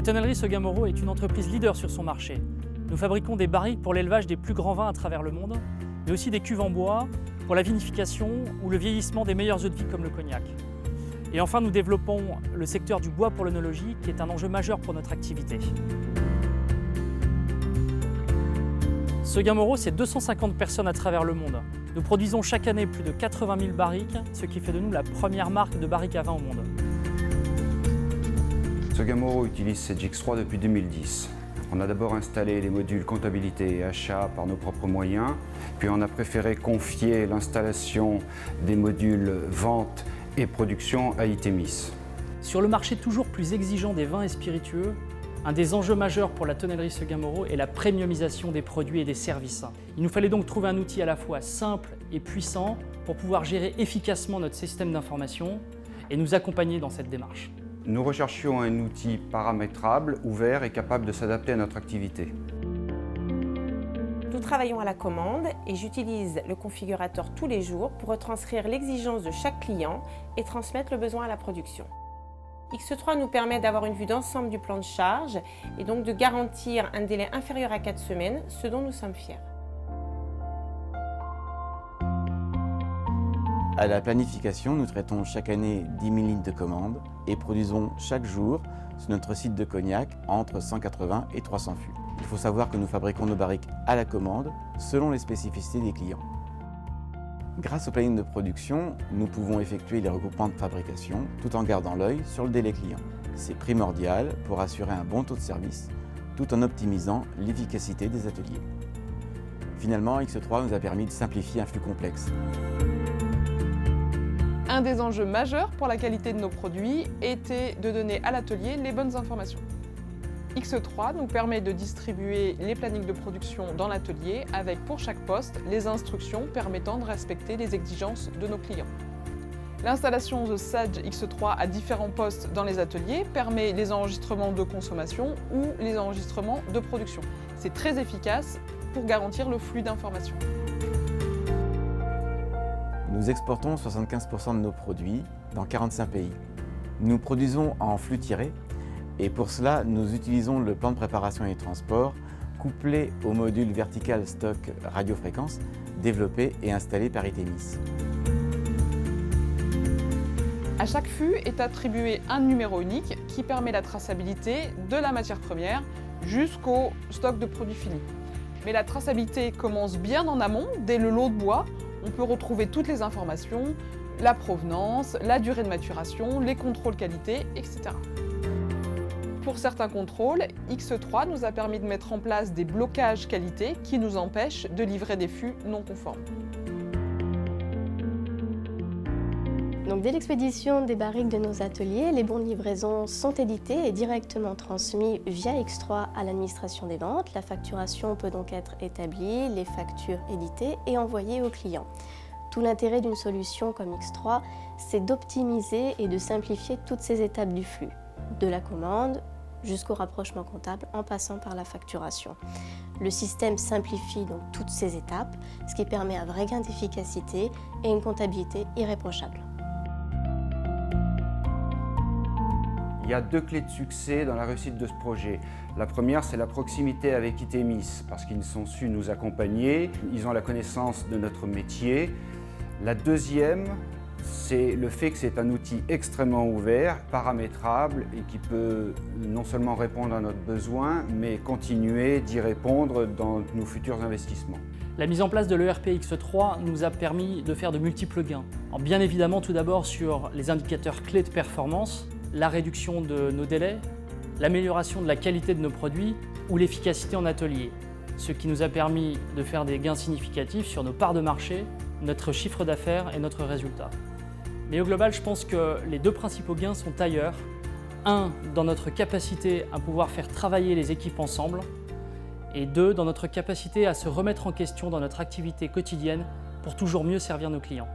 tonnerie Seguin Moreau est une entreprise leader sur son marché. Nous fabriquons des barriques pour l'élevage des plus grands vins à travers le monde, mais aussi des cuves en bois pour la vinification ou le vieillissement des meilleurs eaux de vie comme le cognac. Et enfin, nous développons le secteur du bois pour l'œnologie, qui est un enjeu majeur pour notre activité. Seguin Moreau, c'est 250 personnes à travers le monde. Nous produisons chaque année plus de 80 000 barriques, ce qui fait de nous la première marque de barriques à vin au monde. Seguin Moreau utilise Sedgix3 depuis 2010. On a d'abord installé les modules comptabilité et achat par nos propres moyens, puis on a préféré confier l'installation des modules vente et production à Itemis. Sur le marché toujours plus exigeant des vins et spiritueux, un des enjeux majeurs pour la tonnellerie Seguin Moreau est la premiumisation des produits et des services. Il nous fallait donc trouver un outil à la fois simple et puissant pour pouvoir gérer efficacement notre système d'information et nous accompagner dans cette démarche. Nous recherchions un outil paramétrable, ouvert et capable de s'adapter à notre activité. Nous travaillons à la commande et j'utilise le configurateur tous les jours pour retranscrire l'exigence de chaque client et transmettre le besoin à la production. X3 nous permet d'avoir une vue d'ensemble du plan de charge et donc de garantir un délai inférieur à 4 semaines, ce dont nous sommes fiers. À la planification, nous traitons chaque année 10 000 lignes de commandes et produisons chaque jour sur notre site de Cognac entre 180 et 300 fûts. Il faut savoir que nous fabriquons nos barriques à la commande selon les spécificités des clients. Grâce au planning de production, nous pouvons effectuer les regroupements de fabrication tout en gardant l'œil sur le délai client. C'est primordial pour assurer un bon taux de service tout en optimisant l'efficacité des ateliers. Finalement, X3 nous a permis de simplifier un flux complexe. Un des enjeux majeurs pour la qualité de nos produits était de donner à l'atelier les bonnes informations. X3 nous permet de distribuer les plannings de production dans l'atelier avec pour chaque poste les instructions permettant de respecter les exigences de nos clients. L'installation de Sage X3 à différents postes dans les ateliers permet les enregistrements de consommation ou les enregistrements de production. C'est très efficace pour garantir le flux d'informations. Nous exportons 75% de nos produits dans 45 pays. Nous produisons en flux tiré et pour cela, nous utilisons le plan de préparation et transport couplé au module vertical stock radiofréquence développé et installé par Itemis. À chaque fût est attribué un numéro unique qui permet la traçabilité de la matière première jusqu'au stock de produits finis. Mais la traçabilité commence bien en amont, dès le lot de bois. On peut retrouver toutes les informations, la provenance, la durée de maturation, les contrôles qualité, etc. Pour certains contrôles, X3 nous a permis de mettre en place des blocages qualité qui nous empêchent de livrer des fûts non conformes. Donc, dès l'expédition des barriques de nos ateliers, les bons de livraison sont édités et directement transmis via X3 à l'administration des ventes. La facturation peut donc être établie, les factures éditées et envoyées aux clients. Tout l'intérêt d'une solution comme X3, c'est d'optimiser et de simplifier toutes ces étapes du flux, de la commande jusqu'au rapprochement comptable en passant par la facturation. Le système simplifie donc toutes ces étapes, ce qui permet un vrai gain d'efficacité et une comptabilité irréprochable. Il y a deux clés de succès dans la réussite de ce projet. La première, c'est la proximité avec Itemis, parce qu'ils sont su nous accompagner, ils ont la connaissance de notre métier. La deuxième, c'est le fait que c'est un outil extrêmement ouvert, paramétrable et qui peut non seulement répondre à notre besoin, mais continuer d'y répondre dans nos futurs investissements. La mise en place de l'ERP X3 nous a permis de faire de multiples gains. Alors bien évidemment, tout d'abord sur les indicateurs clés de performance, la réduction de nos délais, l'amélioration de la qualité de nos produits ou l'efficacité en atelier, ce qui nous a permis de faire des gains significatifs sur nos parts de marché, notre chiffre d'affaires et notre résultat. Mais au global, je pense que les deux principaux gains sont ailleurs. Un, dans notre capacité à pouvoir faire travailler les équipes ensemble, et deux, dans notre capacité à se remettre en question dans notre activité quotidienne pour toujours mieux servir nos clients.